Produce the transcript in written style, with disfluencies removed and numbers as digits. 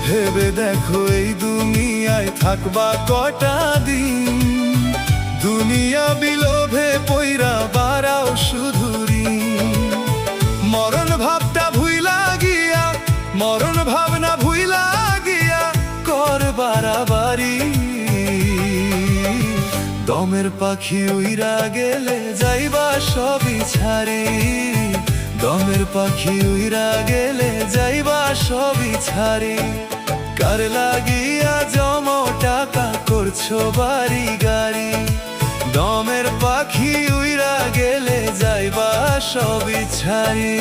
ভেবে দেখো এই দুনিয়ায় থাকবা কটা দিন, দুনিয়া বিলোভে পইরা বাড়াও শুধু ঋণ। মরণ ভাবটা ভুইলা গিয়া, মরণ ভাবনা ভুইলা গিয়া কর বাড়াবাড়ি। দমের পাখি উইরা গেলে যাইবা সবই ছাড়ি, দমের পাখি উইরা গেলে যাইবা সবই ছাড়ি। কার লাগিয়া জমো টাকা করছো বাড়ি গাড়ি, দমের পাখি উইরা গেলে যাইবা সবই ছাড়ি।